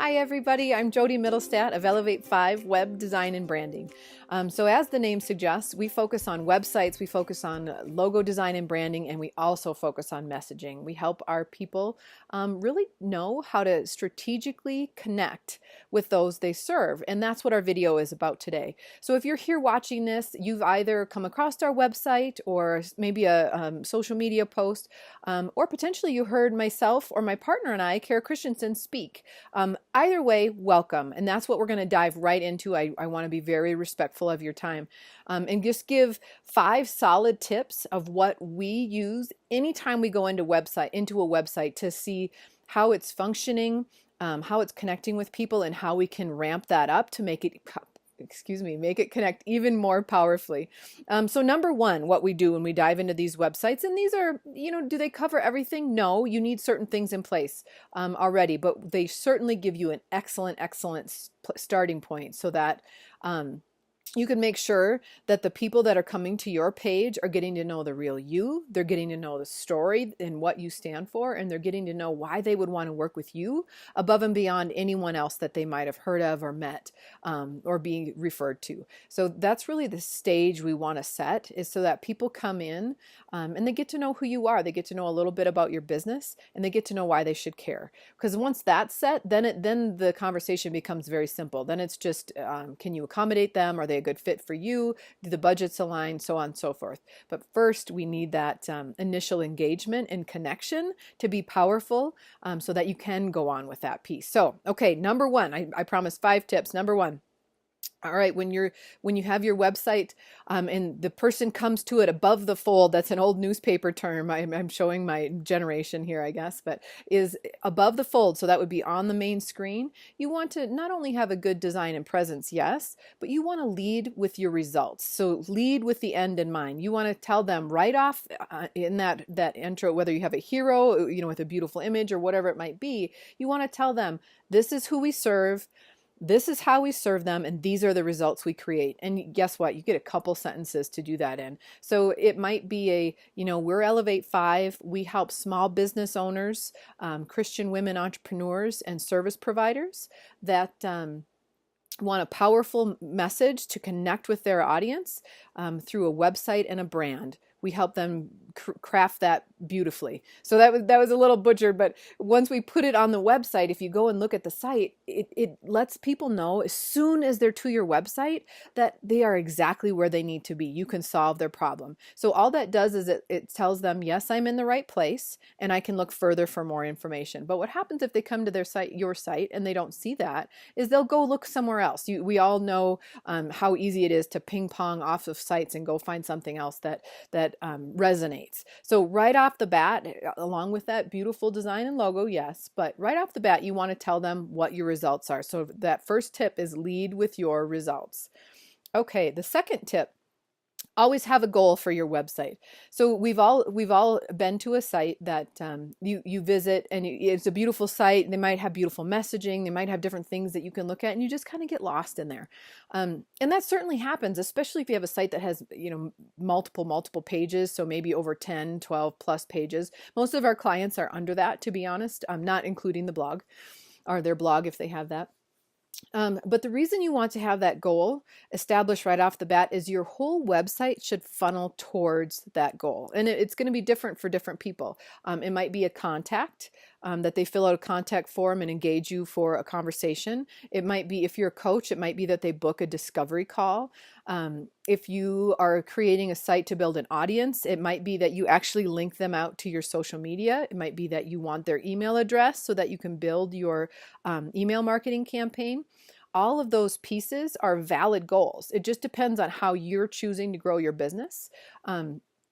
Hi everybody, I'm Jody Middlestat of Elevate5 Web Design and Branding. So as the name suggests, we focus on websites, we focus on logo design and branding, and we also focus on messaging. We help our people really know how to strategically connect with those they serve, and that's what our video is about today. So if you're here watching this, you've either come across our website or maybe a social media post, or potentially you heard myself or my partner and I, Kara Christensen, speak. Either way, welcome. And that's what we're going to dive right into. I want to be very respectful of your time and just give 5 solid tips of what we use anytime we go into a website to see how it's functioning, how it's connecting with people, and how we can ramp that up to make it connect even more powerfully. So number one, what we do when we dive into these websites, and these are, do they cover everything? No, you need certain things in place already, but they certainly give you an excellent starting point so that you can make sure that the people that are coming to your page are getting to know the real you. They're getting to know the story and what you stand for, and they're getting to know why they would want to work with you above and beyond anyone else that they might have heard of or met or being referred to. So that's really the stage we want to set, is so that people come in and they get to know who you are. They get to know a little bit about your business, and they get to know why they should care. Because once that's set, then the conversation becomes very simple. Then it's just, can you accommodate them? Are they a good fit for you? Do the budgets align? So on and so forth. But first, we need that initial engagement and connection to be powerful so that you can go on with that piece. So, okay, number one, I promised 5 tips. Number one. All right, when you have your website and the person comes to it above the fold, that's an old newspaper term. I'm showing my generation here, I guess, but is above the fold. So that would be on the main screen. You want to not only have a good design and presence, yes, but you want to lead with your results. So lead with the end in mind. You want to tell them right off in that intro, whether you have a hero, with a beautiful image or whatever it might be, you want to tell them, this is who we serve. This is how we serve them, and these are the results we create. And guess what? You get a couple sentences to do that in. So it might be we're Elevate5. We help small business owners, Christian women entrepreneurs, and service providers that want a powerful message to connect with their audience through a website and a brand. We help them craft that beautifully. So that was a little butchered, but once we put it on the website, if you go and look at the site, it lets people know as soon as they're to your website that they are exactly where they need to be. You can solve their problem. So all that does is it tells them, yes, I'm in the right place, and I can look further for more information. But what happens if they come to your site, and they don't see that, is they'll go look somewhere else. We all know how easy it is to ping pong off of sites and go find something else that resonates. So right off the bat, along with that beautiful design and logo, yes, but right off the bat, you want to tell them what your results are. So that first tip is lead with your results. Okay, the second tip, always have a goal for your website. So we've all been to a site that you visit, and it's a beautiful site. They might have beautiful messaging. They might have different things that you can look at, and you just kind of get lost in there. And that certainly happens, especially if you have a site that has multiple pages. So maybe over 10, 12 plus pages. Most of our clients are under that, to be honest. I'm not including the blog or their blog if they have that. But the reason you want to have that goal established right off the bat is your whole website should funnel towards that goal. And it's going to be different for different people. It might be a contact, that they fill out a contact form and engage you for a conversation. It might be, if you're a coach, it might be that they book a discovery call. If you are creating a site to build an audience, it might be that you actually link them out to your social media. It might be that you want their email address so that you can build your email marketing campaign. All of those pieces are valid goals. It just depends on how you're choosing to grow your business.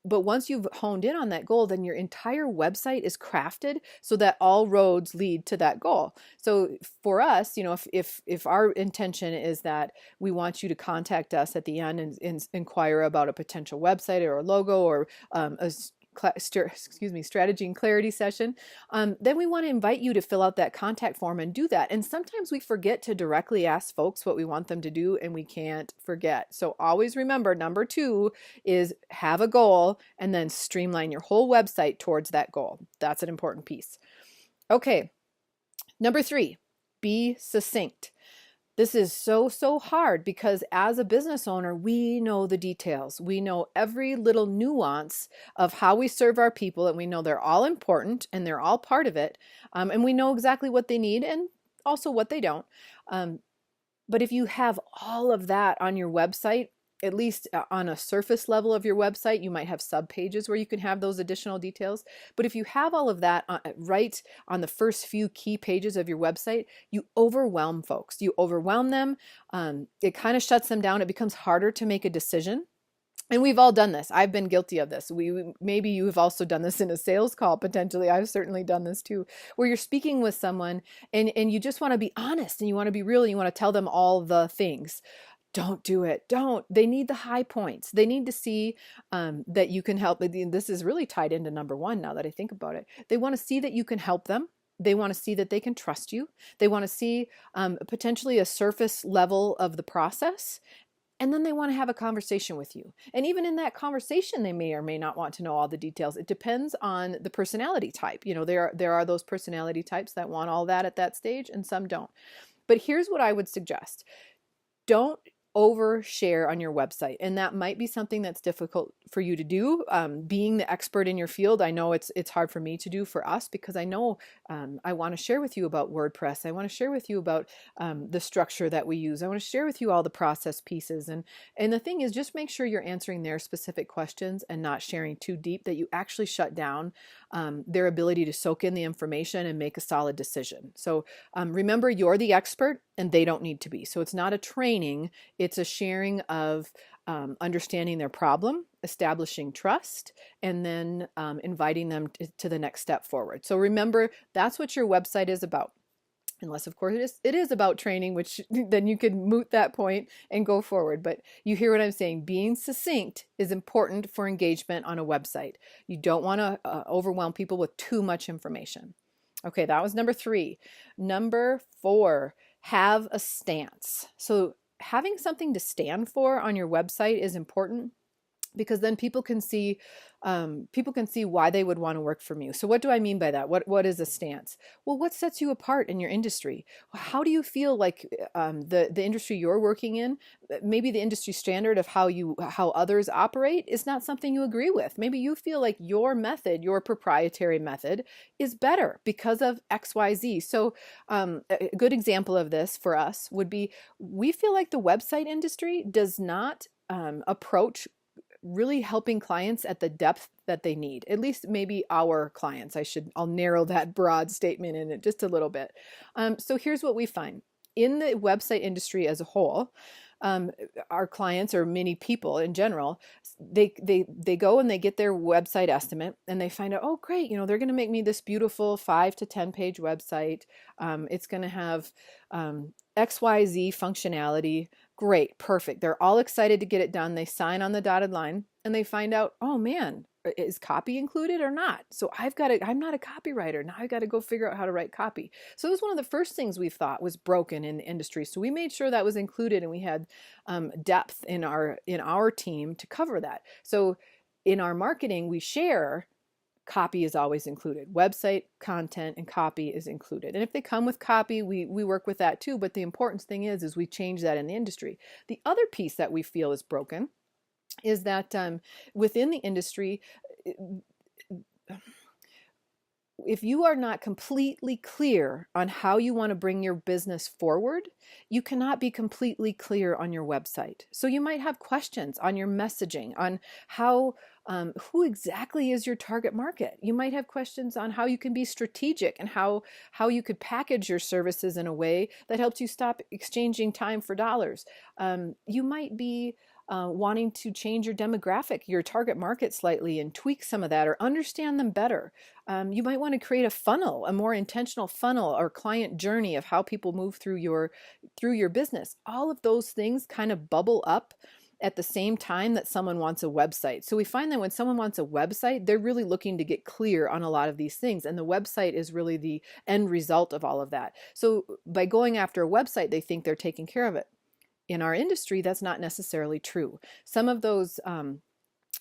But once you've honed in on that goal, then your entire website is crafted so that all roads lead to that goal. So for us, if our intention is that we want you to contact us at the end and inquire about a potential website or a logo or a strategy and clarity session, then we want to invite you to fill out that contact form and do that. And sometimes we forget to directly ask folks what we want them to do, and we can't forget. So always remember, number 2 is have a goal and then streamline your whole website towards that goal. That's an important piece. Okay, number 3. Be succinct. This is so hard because as a business owner, we know the details. We know every little nuance of how we serve our people, and we know they're all important and they're all part of it. And we know exactly what they need and also what they don't. But if you have all of that on your website, at least on a surface level of your website, you might have subpages where you can have those additional details. But if you have all of that right on the first few key pages of your website, you overwhelm folks. You overwhelm them. It kind of shuts them down. It becomes harder to make a decision. And we've all done this. I've been guilty of this. Maybe you have also done this in a sales call, potentially. I've certainly done this too, where you're speaking with someone and you just want to be honest and you want to be real and you want to tell them all the things. Don't do it. Don't. They need the high points. They need to see that you can help. This is really tied into number one now that I think about it. They want to see that you can help them. They want to see that they can trust you. They want to see potentially a surface level of the process. And then they want to have a conversation with you. And even in that conversation, they may or may not want to know all the details. It depends on the personality type. You know, there are those personality types that want all that at that stage and some don't. But here's what I would suggest. Don't overshare on your website. And that might be something that's difficult for you to do. Being the expert in your field, I know it's hard for me to do for us because I know I want to share with you about WordPress. I want to share with you about the structure that we use. I want to share with you all the process pieces. And the thing is, just make sure you're answering their specific questions and not sharing too deep that you actually shut down their ability to soak in the information and make a solid decision. So remember, you're the expert and they don't need to be. So it's not a training, it's a sharing of understanding their problem, establishing trust, and then inviting them to the next step forward. So remember, that's what your website is about. Unless, of course, it is about training, which then you could moot that point and go forward. But you hear what I'm saying. Being succinct is important for engagement on a website. You don't want to overwhelm people with too much information. Okay, that was number 3. Number 4, have a stance. So having something to stand for on your website is important because then people can see why they would want to work from you. So what do I mean by that? What is a stance? Well, what sets you apart in your industry? How do you feel like the industry you're working in, maybe the industry standard of how others operate is not something you agree with. Maybe you feel like your method, your proprietary method, is better because of XYZ. So a good example of this for us would be, we feel like the website industry does not approach really helping clients at the depth that they need. At least maybe our clients. I'll narrow that broad statement in it just a little bit. So here's what we find. In the website industry as a whole, our clients, or many people in general, they go and they get their website estimate and they find out, oh great, they're going to make me this beautiful 5 to 10 page website. It's going to have XYZ functionality. Great, perfect. They're all excited to get it done. They sign on the dotted line and they find out, oh man, is copy included or not? So I'm not a copywriter. Now I've got to go figure out how to write copy. So it was one of the first things we thought was broken in the industry. So we made sure that was included and we had depth in our team to cover that. So in our marketing, we share copy is always included. Website content and copy is included. And if they come with copy, we work with that too. But the important thing is we change that in the industry. The other piece that we feel is broken is that within the industry, if you are not completely clear on how you want to bring your business forward, you cannot be completely clear on your website. So you might have questions on your messaging, on how who exactly is your target market. You might have questions on how you can be strategic and how you could package your services in a way that helps you stop exchanging time for dollars. You might be wanting to change your demographic, your target market slightly, and tweak some of that or understand them better. You might want to create a funnel, a more intentional funnel or client journey of how people move through your business. All of those things kind of bubble up at the same time that someone wants a website. So we find that when someone wants a website, they're really looking to get clear on a lot of these things. And the website is really the end result of all of that. So by going after a website, they think they're taking care of it. In our industry, that's not necessarily true. Some of those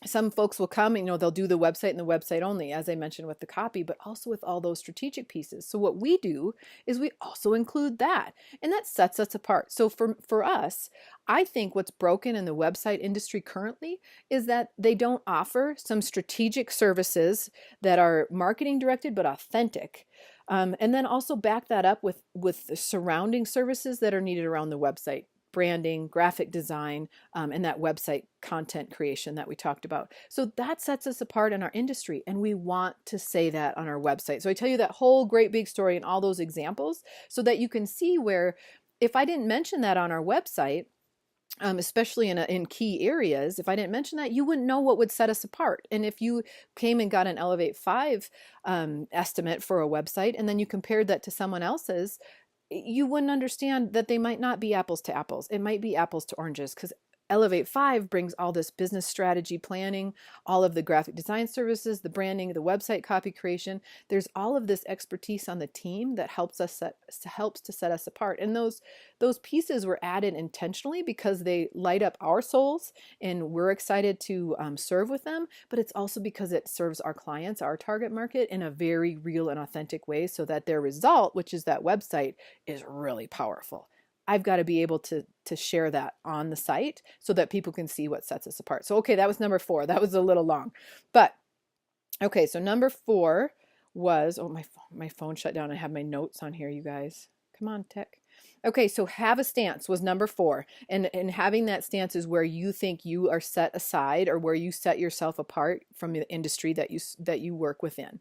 some folks will come and, they'll do the website and the website only, as I mentioned with the copy, but also with all those strategic pieces. So what we do is we also include that, and that sets us apart. So for us, I think what's broken in the website industry currently is that they don't offer some strategic services that are marketing directed but authentic. And then also back that up with the surrounding services that are needed around the website: branding, graphic design, and that website content creation that we talked about. So that sets us apart in our industry, and we want to say that on our website. So I tell you that whole great big story and all those examples so that you can see where, if I didn't mention that on our website, especially in key areas, if I didn't mention that, you wouldn't know what would set us apart. And if you came and got an Elevate5 estimate for a website, and then you compared that to someone else's, you wouldn't understand that they might not be apples to apples. It might be apples to oranges, because Elevate5 brings all this business strategy planning, all of the graphic design services, the branding, the website copy creation. There's all of this expertise on the team that helps to set us apart. And those pieces were added intentionally because they light up our souls, and we're excited to serve with them. But it's also because it serves our clients, our target market, in a very real and authentic way, so that their result, which is that website, is really powerful. I've got to be able to share that on the site so that people can see what sets us apart. So, okay, that was number 4. That was a little long. But, okay, so number 4 was, oh, my phone shut down. I have my notes on here, you guys. Come on, tech. Okay, so have a stance was number 4. And having that stance is where you think you are set aside, or where you set yourself apart from the industry that you work within.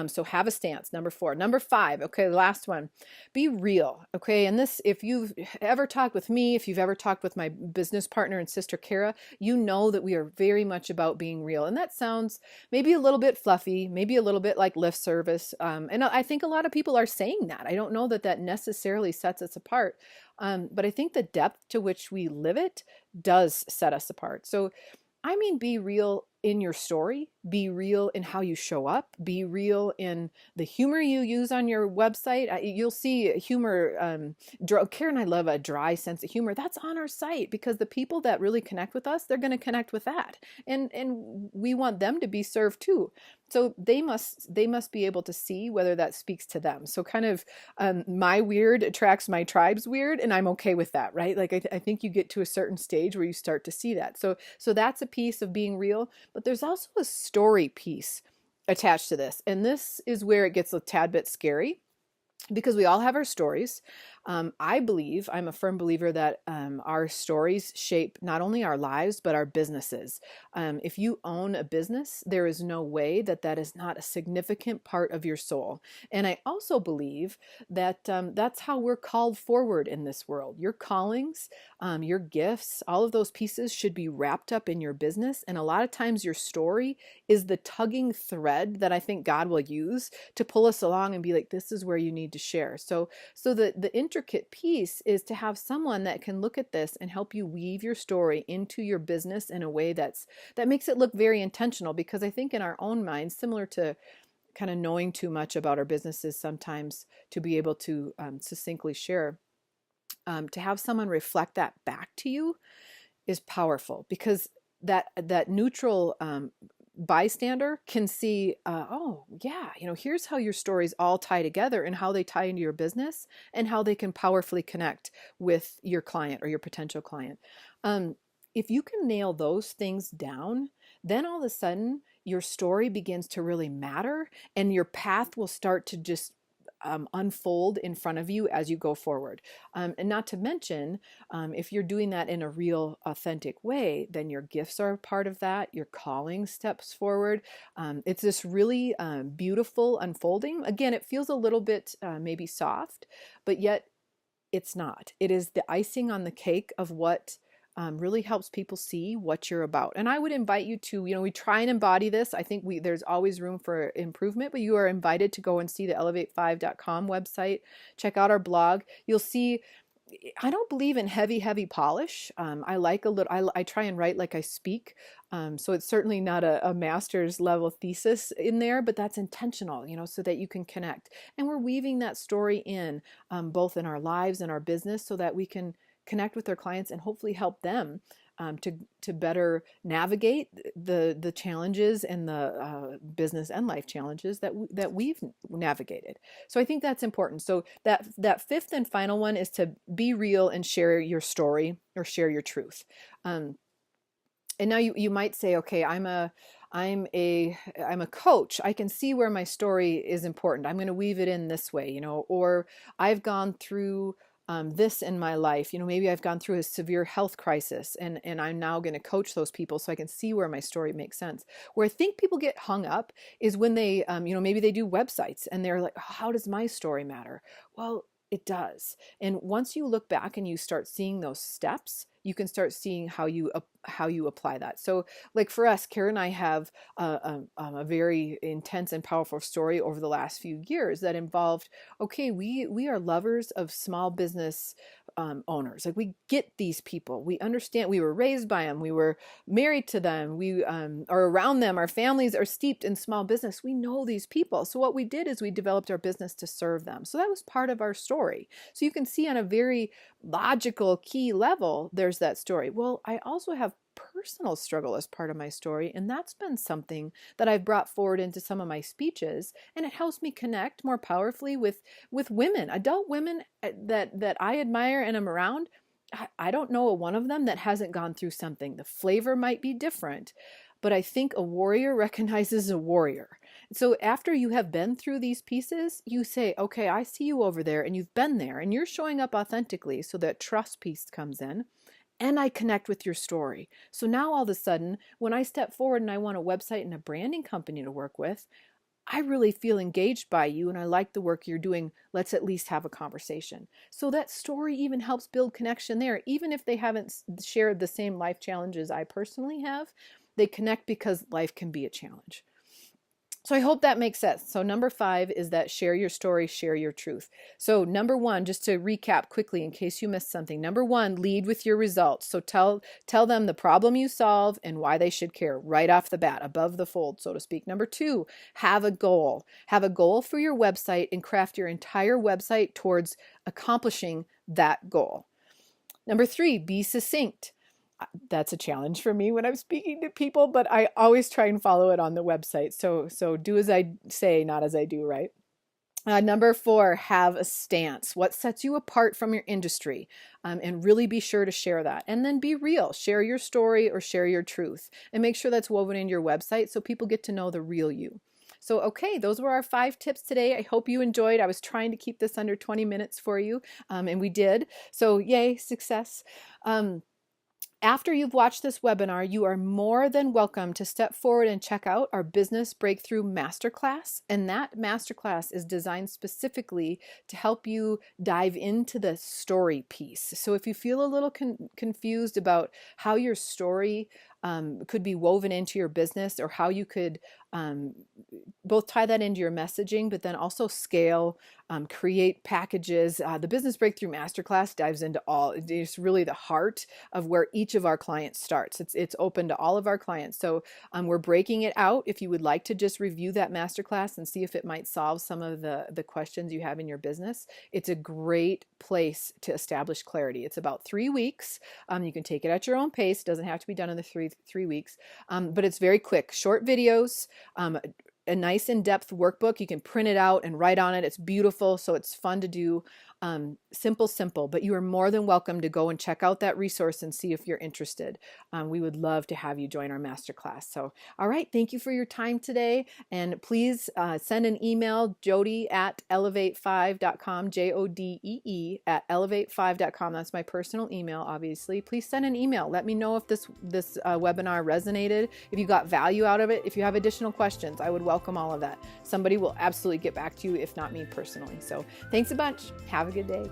So have a stance, number 4. Number 5, okay, the last one, be real, okay? And this, if you've ever talked with me, if you've ever talked with my business partner and sister, Kara, you know that we are very much about being real. And that sounds maybe a little bit fluffy, maybe a little bit like lip service. And I think a lot of people are saying that. I don't know that that necessarily sets us apart. But I think the depth to which we live it does set us apart. So, I mean, be real in your story, be real in how you show up, be real in the humor you use on your website. You'll see humor. Karen and I love a dry sense of humor. That's on our site, because the people that really connect with us, they're going to connect with that. And we want them to be served too. So they must be able to see whether that speaks to them. So kind of my weird attracts my tribe's weird, and I'm okay with that, right? Like I think you get to a certain stage where you start to see that. So that's a piece of being real, but there's also a story piece attached to this. And this is where it gets a tad bit scary, because we all have our stories. I'm a firm believer that our stories shape not only our lives, but our businesses. If you own a business, there is no way that is not a significant part of your soul. And I also believe that that's how we're called forward in this world. Your callings, your gifts, all of those pieces should be wrapped up in your business. And a lot of times your story is the tugging thread that I think God will use to pull us along and be like, this is where you need to share. So the intricate piece is to have someone that can look at this and help you weave your story into your business in a way that makes it look very intentional. Because I think in our own minds, similar to kind of knowing too much about our businesses sometimes to be able to succinctly share, to have someone reflect that back to you is powerful, because that neutral bystander can see, oh yeah, here's how your stories all tie together, and how they tie into your business, and how they can powerfully connect with your client or your potential client. If you can nail those things down, then all of a sudden your story begins to really matter, and your path will start to just unfold in front of you as you go forward. And not to mention, if you're doing that in a real, authentic way, then your gifts are a part of that. Your calling steps forward. It's this really beautiful unfolding. Again, it feels a little bit maybe soft, but yet it's not. It is the icing on the cake of what really helps people see what you're about. And I would invite you to, we try and embody this. I think there's always room for improvement, but you are invited to go and see the elevate5.com website. Check out our blog. You'll see, I don't believe in heavy polish. I like a little, I try and write like I speak. So it's certainly not a master's level thesis in there, but that's intentional, so that you can connect. And we're weaving that story in, both in our lives and our business, so that we can connect with their clients and hopefully help them to better navigate the challenges and the business and life challenges that we've navigated. So I think that's important. So that fifth and final one is to be real and share your story or share your truth. And now you might say, okay, I'm a coach. I can see where my story is important. I'm going to weave it in this way, or I've gone through this in my life. Maybe I've gone through a severe health crisis and I'm now going to coach those people so I can see where my story makes sense. Where I think people get hung up is when they, maybe they do websites and they're like, how does my story matter? Well, it does. And once you look back and you start seeing those steps, you can start seeing how you apply that. So like for us, Kara and I have a very intense and powerful story over the last few years that involved, okay, we are lovers of small business owners. Like we get these people, we understand, we were raised by them, we were married to them, we are around them, our families are steeped in small business. We know these people. So what we did is we developed our business to serve them. So that was part of our story. So you can see on a very logical key level, there's that story. Well, I also have personal struggle as part of my story, and that's been something that I've brought forward into some of my speeches, and it helps me connect more powerfully with women, adult women that I admire and am around. I don't know a one of them that hasn't gone through something. The flavor might be different, but I think a warrior recognizes a warrior. So after you have been through these pieces, you say, okay, I see you over there and you've been there and you're showing up authentically, so that trust piece comes in. And I connect with your story. So now all of a sudden, when I step forward and I want a website and a branding company to work with, I really feel engaged by you and I like the work you're doing. Let's at least have a conversation. So that story even helps build connection there. Even if they haven't shared the same life challenges I personally have, they connect because life can be a challenge. So I hope that makes sense. So number 5 is that share your story, share your truth. So number 1, just to recap quickly in case you missed something. Number 1, lead with your results. So tell them the problem you solve and why they should care right off the bat, above the fold, so to speak. Number 2, have a goal. Have a goal for your website and craft your entire website towards accomplishing that goal. Number 3, be succinct. That's a challenge for me when I'm speaking to people, but I always try and follow it on the website. So do as I say, not as I do, right? Number 4, have a stance. What sets you apart from your industry? And really be sure to share that. And then be real. Share your story or share your truth. And make sure that's woven into your website so people get to know the real you. So, okay, those were our 5 tips today. I hope you enjoyed. I was trying to keep this under 20 minutes for you, and we did. So, yay, success. After you've watched this webinar, you are more than welcome to step forward and check out our Business Breakthrough Masterclass. And that masterclass is designed specifically to help you dive into the story piece. So if you feel a little confused about how your story could be woven into your business, or how you could both tie that into your messaging, but then also scale, create packages. The Business Breakthrough Masterclass dives into all. It's really the heart of where each of our clients starts. It's open to all of our clients. So we're breaking it out. If you would like to just review that masterclass and see if it might solve some of the questions you have in your business, it's a great place to establish clarity. It's about 3 weeks. You can take it at your own pace. It doesn't have to be done in the three weeks, but it's very quick, short videos, a nice in-depth workbook. You can print it out and write on it. It's beautiful, so it's fun to do. Simple, but you are more than welcome to go and check out that resource and see if you're interested. We would love to have you join our masterclass. So, all right, thank you for your time today. And please send an email, Jodee@elevate5.com, Jodee @elevate5.com. That's my personal email, obviously. Please send an email. Let me know if this webinar resonated, if you got value out of it. If you have additional questions, I would welcome all of that. Somebody will absolutely get back to you, if not me personally. So thanks a bunch. Have a good day.